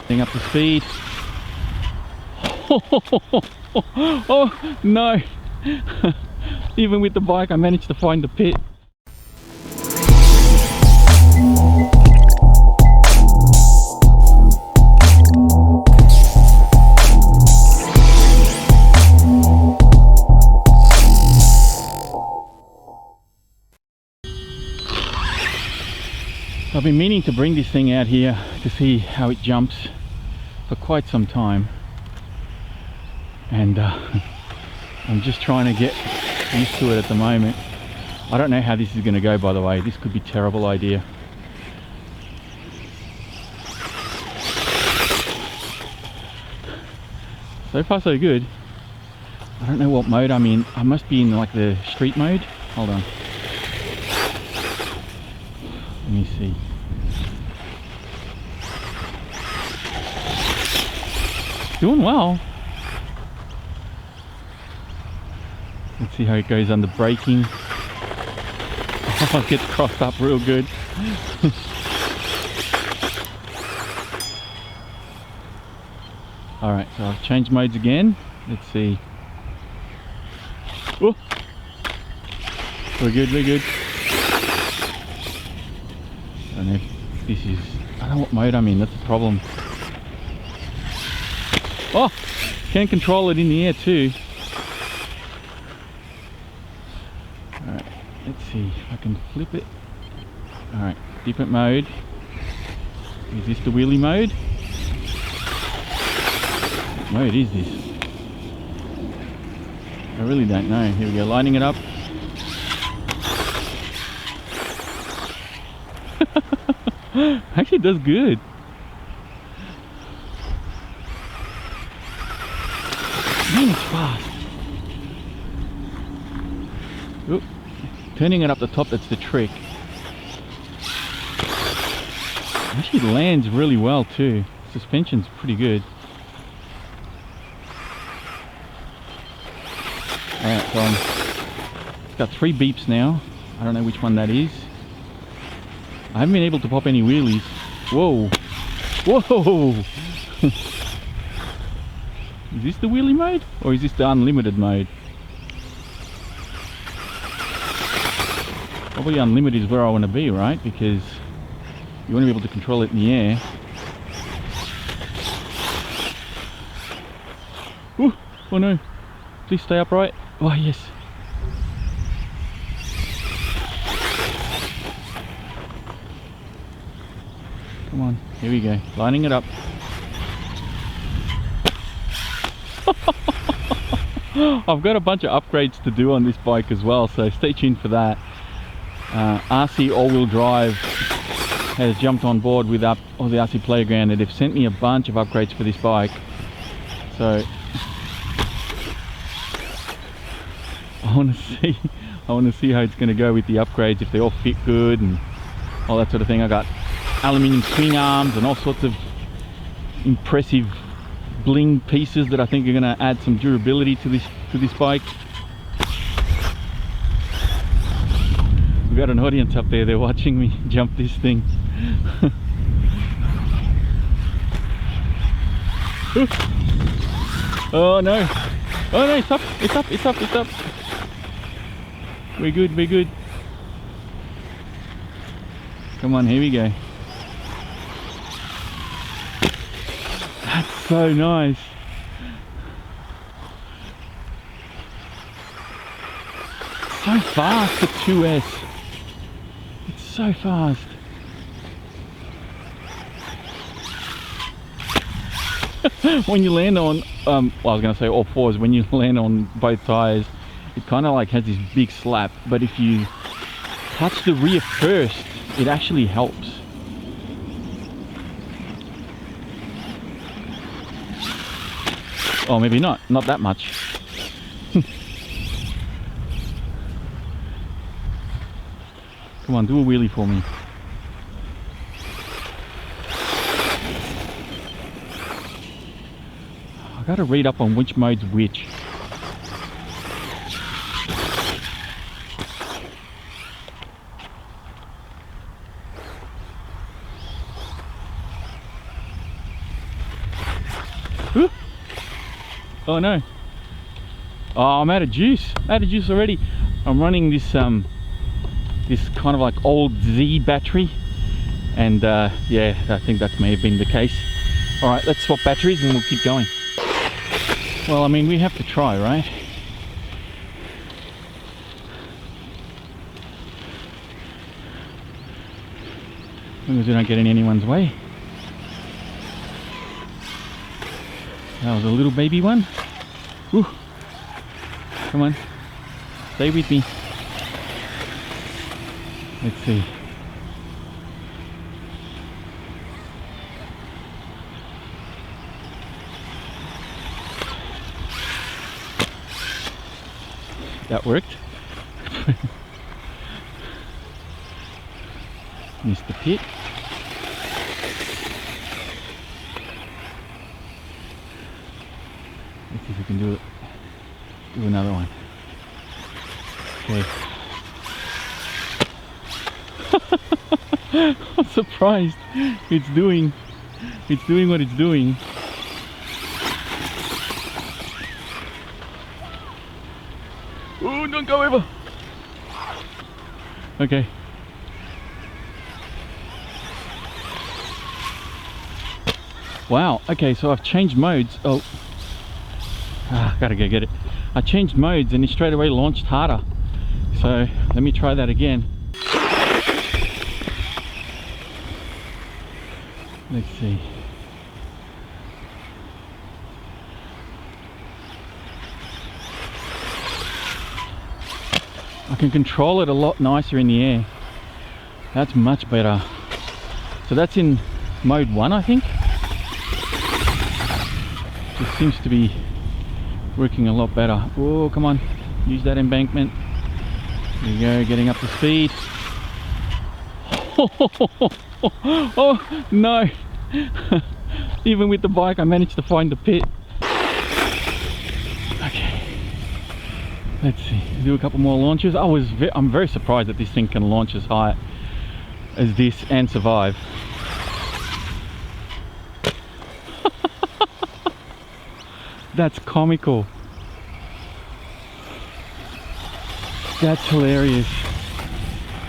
Getting up to speed. Oh no! Even with the bike, I managed to find the pit. I've been meaning to bring this thing out here to see how it jumps for quite some time, and I'm just trying to get used to it at the moment. I don't know how this is going to go, by the way. This could be a terrible idea. So far so good. I don't know what mode I'm in. I must be in like the street mode. Hold on. Let me see. Doing well. Let's see how it goes under braking. Oh, it gets crossed up real good. Alright, so I've changed modes again. Let's see. Oh, we're good, we're good. I don't know if this is... I don't know what mode I'm in, that's the problem. Oh! Can control it in the air too. Alright, let's see if I can flip it. Alright, different mode. Is this the wheelie mode? What mode is this? I really don't know. Here we go, lining it up. Actually, it does good. Man, it's fast. Oop. Turning it up the top, that's the trick. Actually, it lands really well too. Suspension's pretty good. Alright, so it's got 3 beeps now. I don't know which one that is. I haven't been able to pop any wheelies. Whoa! Whoa! Is this the wheelie mode? Or is this the unlimited mode? Probably unlimited is where I want to be, right? Because you want to be able to control it in the air. Ooh! Oh no! Please stay upright. Oh yes! Come on, here we go. Lining it up. I've got a bunch of upgrades to do on this bike as well, so stay tuned for that. RC all-wheel drive has jumped on board with the RC Playground, and they've sent me a bunch of upgrades for this bike. So I want to see how it's going to go with the upgrades, if they all fit good and all that sort of thing. I got aluminium swing arms and all sorts of impressive bling pieces that I think are going to add some durability to this bike. We've got an audience up there, they're watching me jump this thing. Oh no! Oh no, it's up, it's up, it's up, it's up. We're good, we're good. Come on, here we go. That's so nice. So fast for 2S. It's so fast. When you land on, well, I was going to say all fours, when you land on both tires, it kind of like has this big slap, but if you touch the rear first, it actually helps. Oh, maybe not that much. Come on, do a wheelie for me. I gotta read up on which mode's which. Ooh. Oh no. Oh, I'm out of juice. Out of juice already. I'm running this this kind of like old Z battery, and yeah, I think that may have been the case. All right, let's swap batteries and we'll keep going. Well, I mean, we have to try, right? As long as we don't get in anyone's way. That was a little baby one. Ooh. Come on, stay with me. Let's see. That worked. Missed the pit. Let's see if we can do it. Do another one. Okay. I'm surprised. It's doing what it's doing. Oh, don't go over. Okay. Wow. Okay, so I've changed modes. Oh. Gotta go get it. I changed modes and it straight away launched harder. So let me try that again. Let's see. I can control it a lot nicer in the air. That's much better. So that's in mode 1, I think. It seems to be working a lot better. Oh, come on, use that embankment. There you go, getting up to speed. Oh no. Even with the bike I managed to find the pit. Okay, let's see, do a couple more launches. I'm very surprised that this thing can launch as high as this and survive. That's comical. That's hilarious.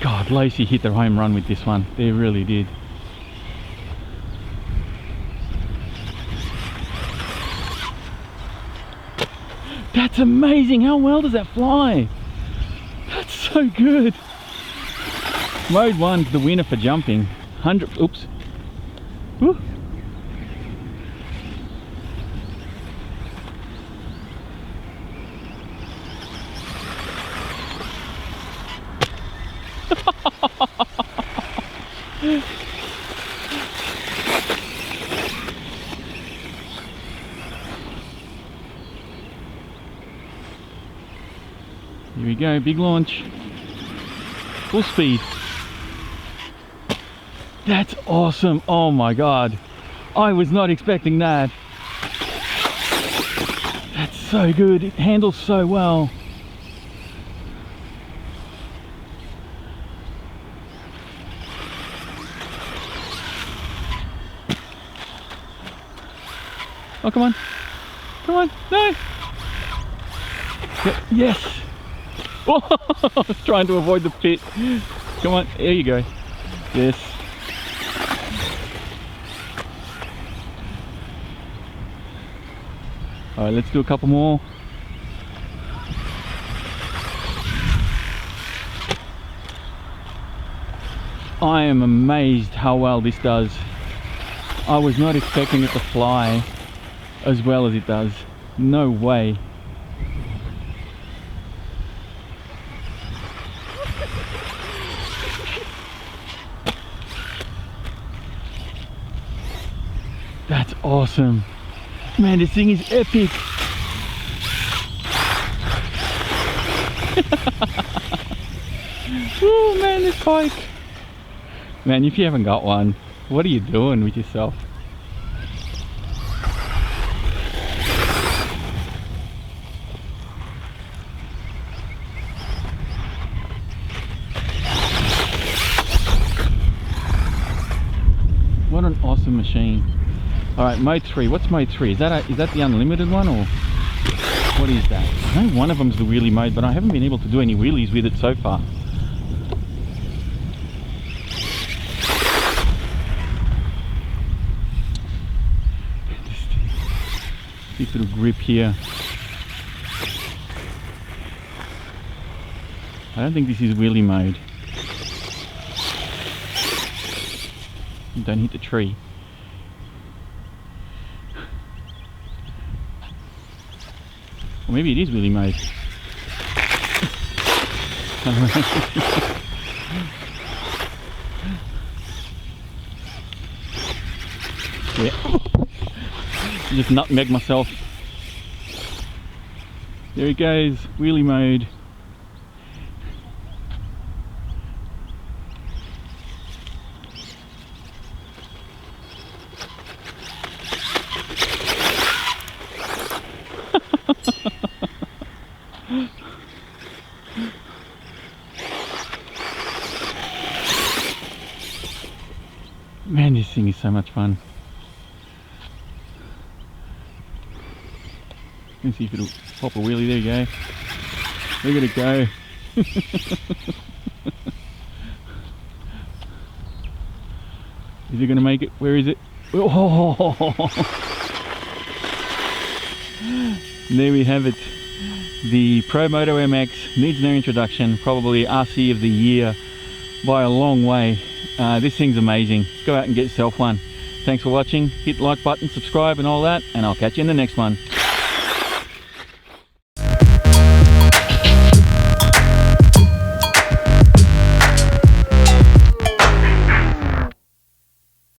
God, Losi hit their home run with this one. They really did. That's amazing. How well does that fly? That's so good. Mode 1's the winner for jumping. 100. Oops. Woo. Here we go, big launch. Full speed. That's awesome. Oh my God. I was not expecting that. That's so good. It handles so well. Oh, come on. Come on. No. Yes. Oh, I was trying to avoid the pit. Come on. There you go. Yes. All right, let's do a couple more. I am amazed how well this does. I was not expecting it to fly as well as it does. No way. That's awesome. Man, this thing is epic. Oh man, this bike. Man, if you haven't got one, what are you doing with yourself? What an awesome machine. All right, mode 3. What's mode 3? Is that the unlimited one, or what is that? I know one of them's the wheelie mode, but I haven't been able to do any wheelies with it so far. This little grip here. I don't think this is wheelie mode. Don't hit the tree. Or maybe it is wheelie mode. Yeah. Just nutmeg myself. There it goes, wheelie mode. Man, this thing is so much fun. Let's see if it'll pop a wheelie. There you go. Look at it go. Is it going to make it? Where is it? Oh! There we have it. The Promoto MX needs no introduction. Probably RC of the year by a long way. This thing's amazing. Go out and get yourself one. Thanks for watching. Hit the like button, subscribe and all that, and I'll catch you in the next one.